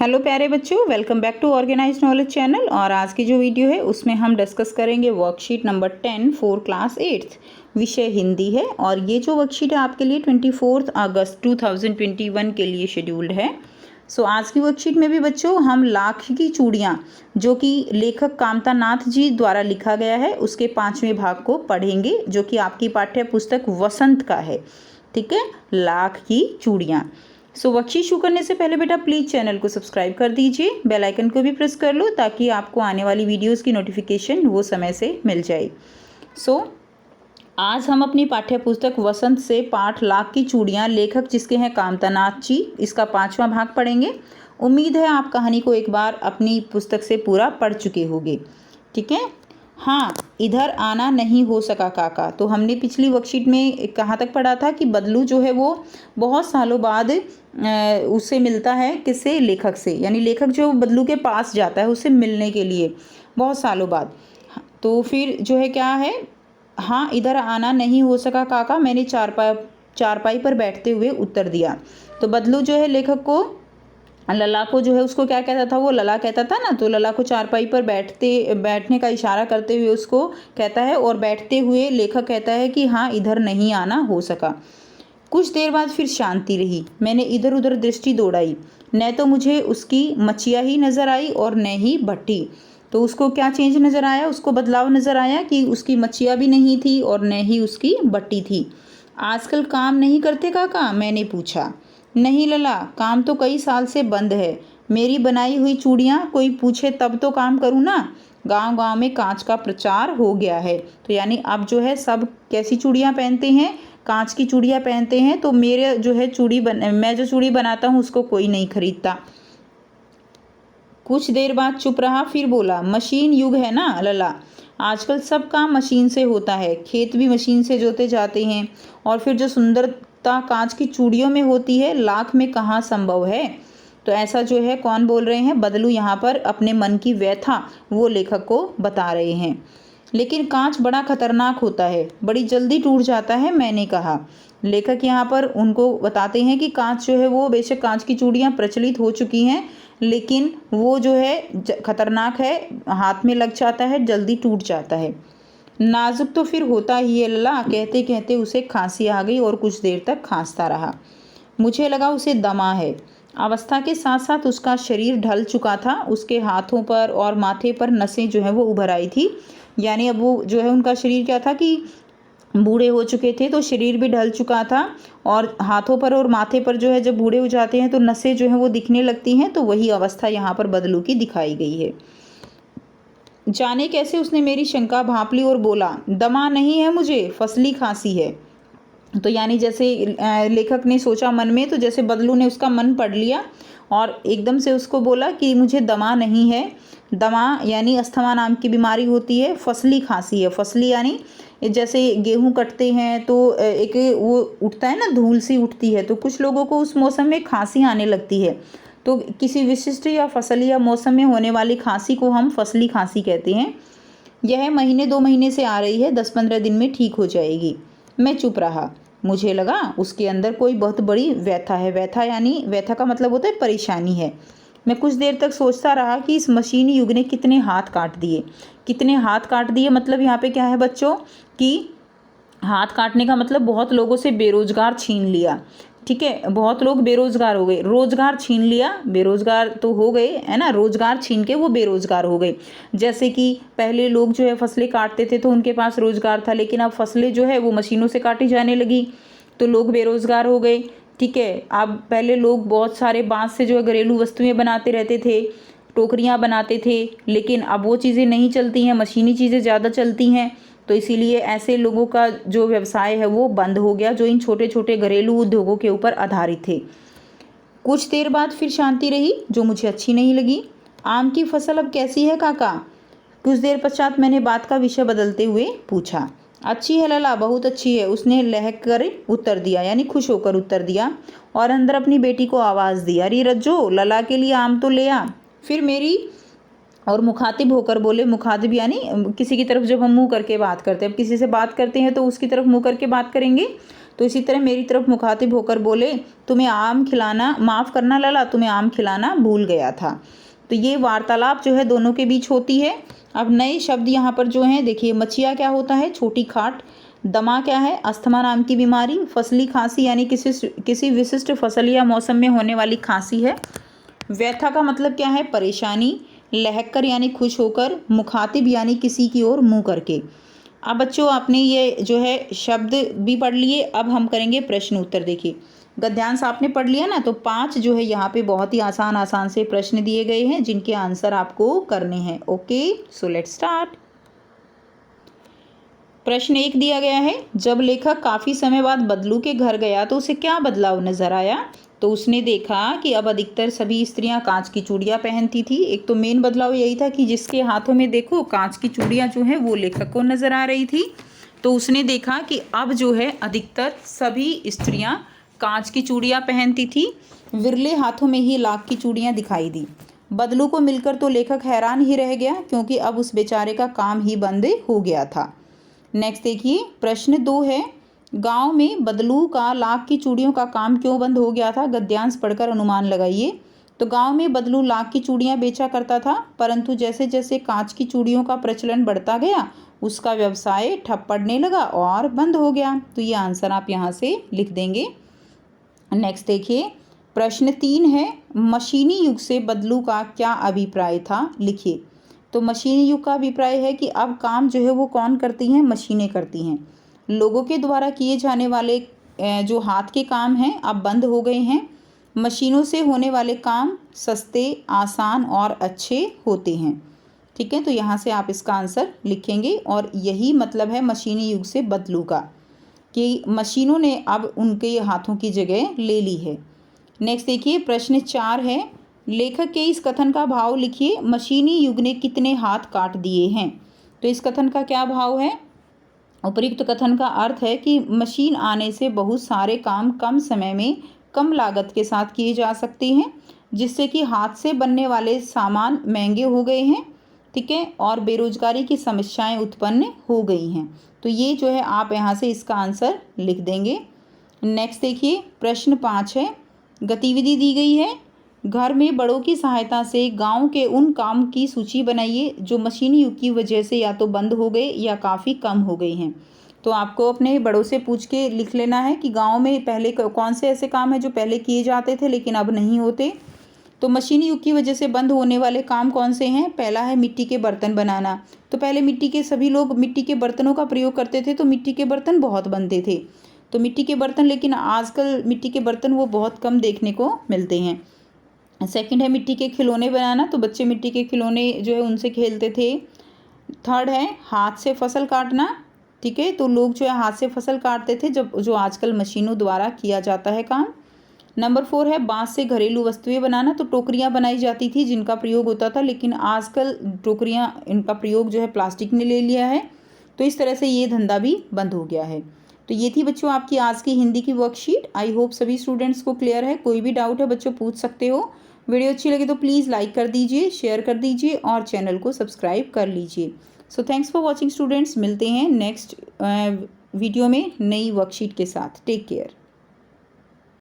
Hello प्यारे बच्चों, welcome back to organised knowledge channel. और आज की जो वीडियो है उसमें हम डिस्कस करेंगे worksheet number 10 for class 8th। विषय हिंदी है और ये जो वर्कशीट है आपके लिए 24 अगस्त 2021 के लिए शेड्यूल्ड है। आज की वर्कशीट में भी बच्चों हम लाख की चूड़ियाँ, जो कि लेखक कामता नाथ जी द्वारा लिखा गया है, उसके 5वें भाग को पढ़ेंगे, जो कि आपकी पाठ्य पुस्तक वसंत का है। ठीक है, लाख की चूड़ियाँ। वर्कशीट शुरू करने से पहले बेटा प्लीज़ चैनल को सब्सक्राइब कर दीजिए, बेल आइकन को भी प्रेस कर लो ताकि आपको आने वाली वीडियोस की नोटिफिकेशन वो समय से मिल जाए। आज हम अपनी पाठ्य पुस्तक वसंत से पाठ लाख की चूड़ियाँ, लेखक जिसके हैं कामता नाथ जी, इसका 5वां भाग पढ़ेंगे। उम्मीद है आप कहानी को एक बार अपनी पुस्तक से पूरा पढ़ चुके होंगे। ठीक है। हाँ, इधर आना नहीं हो सका काका। तो हमने पिछली वर्कशीट में कहाँ तक पढ़ा था कि बदलू जो है वो बहुत सालों बाद उससे मिलता है, किससे? लेखक से। यानी लेखक जो बदलू के पास जाता है उससे मिलने के लिए बहुत सालों बाद। तो फिर जो है क्या है, हाँ इधर आना नहीं हो सका काका, मैंने चारपाई पर बैठते हुए उत्तर दिया। तो बदलू जो है लेखक को, लला को जो है उसको क्या कहता था, वो लला कहता था ना, तो लला को चारपाई पर बैठने का इशारा करते हुए उसको कहता है, और बैठते हुए लेखक कहता है कि हाँ इधर नहीं आना हो सका। कुछ देर बाद फिर शांति रही। मैंने इधर उधर दृष्टि दौड़ाई, न तो मुझे उसकी मचिया ही नज़र आई और न ही भट्टी। तो उसको क्या चेंज नज़र आया, उसको बदलाव नज़र आया कि उसकी मचिया भी नहीं थी और न ही उसकी भट्टी थी। आजकल काम नहीं करते काका, मैंने पूछा। नहीं लला, काम तो कई साल से बंद है। मेरी बनाई हुई चूड़ियाँ कोई पूछे तब तो काम करूँ ना। गांव गांव में कांच का प्रचार हो गया है। तो यानी अब जो है सब कैसी चूड़ियाँ पहनते हैं, कांच की चूड़ियाँ पहनते हैं। तो मेरे जो है मैं जो चूड़ी बनाता हूँ उसको कोई नहीं खरीदता। कुछ देर बाद चुप रहा, फिर बोला, मशीन युग है ना लला, आजकल सब काम मशीन से होता है। खेत भी मशीन से जोते जाते हैं, और फिर जो सुंदरता कांच की चूड़ियों में होती है लाख में कहाँ संभव है। तो ऐसा जो है कौन बोल रहे हैं, बदलू यहाँ पर अपने मन की व्यथा वो लेखक को बता रहे हैं। लेकिन कांच बड़ा खतरनाक होता है, बड़ी जल्दी टूट जाता है, मैंने कहा। लेखक यहाँ पर उनको बताते हैं कि कांच जो है वो, बेशक कांच की चूड़ियाँ प्रचलित हो चुकी हैं, लेकिन वो जो है खतरनाक है, हाथ में लग जाता है, जल्दी टूट जाता है। नाजुक तो फिर होता ही है लला। कहते कहते उसे खांसी आ गई और कुछ देर तक खांसता रहा। मुझे लगा उसे दमा है। अवस्था के साथ साथ उसका शरीर ढल चुका था। उसके हाथों पर और माथे पर नसें जो है वो उभर आई थी। यानी अब वो जो है उनका शरीर क्या था कि बूढ़े हो चुके थे, तो शरीर भी ढल चुका था, और हाथों पर और माथे पर जो है जब बूढ़े हो जाते हैं तो नसें जो हैं वो दिखने लगती हैं। तो वही अवस्था यहाँ पर बदलू की दिखाई गई है। जाने कैसे उसने मेरी शंका भांप ली और बोला, दमा नहीं है मुझे, फसली खांसी है। तो यानी जैसे लेखक ने सोचा मन में, तो जैसे बदलू ने उसका मन पढ़ लिया और एकदम से उसको बोला कि मुझे दमा नहीं है। दमा यानी अस्थमा नाम की बीमारी होती है, फसली खांसी है। फसली यानी जैसे गेहूं कटते हैं तो एक वो उठता है ना, धूल सी उठती है, तो कुछ लोगों को उस मौसम में खांसी आने लगती है। तो किसी विशिष्ट या फसली या मौसम में होने वाली खांसी को हम फसली खांसी कहते हैं। यह महीने 2 महीने से आ रही है, 10-15 दिन में ठीक हो जाएगी। मैं चुप रहा। मुझे लगा उसके अंदर कोई बहुत बड़ी व्यथा है। व्यथा यानी, व्यथा का मतलब होता है परेशानी है। मैं कुछ देर तक सोचता रहा कि इस मशीनी युग ने कितने हाथ काट दिए। कितने हाथ काट दिए मतलब यहाँ पे क्या है बच्चों, कि हाथ काटने का मतलब बहुत लोगों से बेरोजगार छीन लिया। ठीक है, बहुत लोग बेरोजगार हो गए। रोजगार छीन लिया, बेरोजगार तो हो गए है ना, रोजगार छीन के वो बेरोजगार हो गए। जैसे कि पहले लोग जो है फसलें काटते थे तो उनके पास रोजगार था, लेकिन अब फसलें जो है वो मशीनों से काटी जाने लगी तो लोग बेरोजगार हो गए। ठीक है, अब पहले लोग बहुत सारे बांस से जो है घरेलू वस्तुएं बनाते रहते थे, टोकरियाँ बनाते थे, लेकिन अब वो चीज़ें नहीं चलती हैं, मशीनी चीज़ें ज़्यादा चलती हैं। तो इसीलिए ऐसे लोगों का जो व्यवसाय है वो बंद हो गया, जो इन छोटे छोटे घरेलू उद्योगों के ऊपर आधारित थे। कुछ देर बाद फिर शांति रही, जो मुझे अच्छी नहीं लगी। आम की फसल अब कैसी है काका? कुछ देर पश्चात मैंने बात का विषय बदलते हुए पूछा। अच्छी है लला, बहुत अच्छी है, उसने लहक कर उत्तर दिया, यानी खुश होकर उत्तर दिया, और अंदर अपनी बेटी को आवाज़ दी, अरे रज्जो, लला के लिए आम तो ले आ। फिर मेरी और मुखातिब होकर बोले। मुखातिब यानी किसी की तरफ जब हम मुंह करके बात करते हैं, अब किसी से बात करते हैं तो उसकी तरफ मुंह करके बात करेंगे। तो इसी तरह मेरी तरफ मुखातिब होकर बोले, तुम्हें आम खिलाना, माफ़ करना लला, तुम्हें आम खिलाना भूल गया था। तो ये वार्तालाप जो है दोनों के बीच होती है। अब नए शब्द यहाँ पर जो हैं देखिए, मचिया क्या होता है, छोटी खाट। दमा क्या है, अस्थमा नाम की बीमारी। फसली खांसी यानी किसी विशिष्ट फसल या मौसम में होने वाली खांसी है। व्यथा का मतलब क्या है, परेशानी। लहक्कर यानी खुश होकर। मुखातिब यानी किसी की ओर मुंह करके। अब बच्चों आपने ये जो है शब्द भी पढ़ लिए, अब हम करेंगे प्रश्न उत्तर। देखिए गद्यांश आपने पढ़ लिया ना, तो 5 जो है यहाँ पे बहुत ही आसान आसान से प्रश्न दिए गए हैं जिनके आंसर आपको करने हैं। Okay, so let's start. प्रश्न 1 दिया गया है, जब लेखक काफ़ी समय बाद बदलू के घर गया तो उसे क्या बदलाव नजर आया। तो उसने देखा कि अब अधिकतर सभी स्त्रियां कांच की चूड़ियां पहनती थी। एक तो मेन बदलाव यही था कि जिसके हाथों में देखो कांच की चूड़ियां जो है वो लेखक को नजर आ रही थी। तो उसने देखा कि अब जो है अधिकतर सभी स्त्रियां कांच की चूड़ियां पहनती थी, विरले हाथों में ही लाख की चूड़ियां दिखाई दी। बदलू को मिलकर तो लेखक हैरान ही रह गया, क्योंकि अब उस बेचारे का काम ही बंद हो गया था। नेक्स्ट देखिए, प्रश्न 2 है, गांव में बदलू का लाख की चूड़ियों का काम क्यों बंद हो गया था। गद्यांश पढ़कर अनुमान लगाइए। तो गांव में बदलू लाख की चूड़ियां बेचा करता था, परंतु जैसे जैसे कांच की चूड़ियों का प्रचलन बढ़ता गया उसका व्यवसाय ठप पड़ने लगा और बंद हो गया। तो ये आंसर आप यहाँ से लिख देंगे। नेक्स्ट देखिए, प्रश्न 3 है, मशीनी युग से बदलू का क्या अभिप्राय था, लिखिए। तो मशीनी युग का अभिप्राय है कि अब काम जो है वो कौन करती हैं, मशीनें करती हैं। लोगों के द्वारा किए जाने वाले जो हाथ के काम हैं अब बंद हो गए हैं। मशीनों से होने वाले काम सस्ते, आसान और अच्छे होते हैं। ठीक है, तो यहाँ से आप इसका आंसर लिखेंगे और यही मतलब है मशीनी युग से बदलू का, कि मशीनों ने अब उनके हाथों की जगह ले ली है। नेक्स्ट देखिए, प्रश्न 4 है, लेखक के इस कथन का भाव लिखिए, मशीनी युग ने कितने हाथ काट दिए हैं। तो इस कथन का क्या भाव है। उपयुक्त कथन का अर्थ है कि मशीन आने से बहुत सारे काम कम समय में कम लागत के साथ किए जा सकते हैं, जिससे कि हाथ से बनने वाले सामान महंगे हो गए हैं। ठीक है, और बेरोजगारी की समस्याएं उत्पन्न हो गई हैं। तो ये जो है आप यहाँ से इसका आंसर लिख देंगे। नेक्स्ट देखिए, प्रश्न 5 है, गतिविधि दी गई है, घर में बड़ों की सहायता से गांव के उन काम की सूची बनाइए जो मशीनी युग की वजह से या तो बंद हो गए या काफ़ी कम हो गए हैं। तो आपको अपने बड़ों से पूछ के लिख लेना है कि गांव में पहले कौन से ऐसे काम हैं जो पहले किए जाते थे लेकिन अब नहीं होते। तो मशीनी युग की वजह से बंद होने वाले काम कौन से हैं। पहला है मिट्टी के बर्तन बनाना। तो पहले मिट्टी के सभी लोग मिट्टी के बर्तनों का प्रयोग करते थे, तो मिट्टी के बर्तन बहुत बनते थे। तो मिट्टी के बर्तन, लेकिन आजकल मिट्टी के बर्तन वो बहुत कम देखने को मिलते हैं। सेकंड है मिट्टी के खिलौने बनाना। तो बच्चे मिट्टी के खिलौने जो है उनसे खेलते थे। थर्ड है हाथ से फसल काटना। ठीक है, तो लोग जो है हाथ से फसल काटते थे, जब जो आजकल मशीनों द्वारा किया जाता है काम। नंबर 4 है बांस से घरेलू वस्तुएं बनाना। तो टोकरियां बनाई जाती थी जिनका प्रयोग होता था, लेकिन आजकल टोकरियां, इनका प्रयोग जो है प्लास्टिक ने ले लिया है। तो इस तरह से ये धंधा भी बंद हो गया है। तो ये थी बच्चों आपकी आज की हिंदी की वर्कशीट। आई होप सभी स्टूडेंट्स को क्लियर है। कोई भी डाउट है बच्चों पूछ सकते हो। वीडियो अच्छी लगे तो प्लीज़ लाइक कर दीजिए, शेयर कर दीजिए और चैनल को सब्सक्राइब कर लीजिए। So thanks for watching students. मिलते हैं नेक्स्ट वीडियो में नई वर्कशीट के साथ। Take care.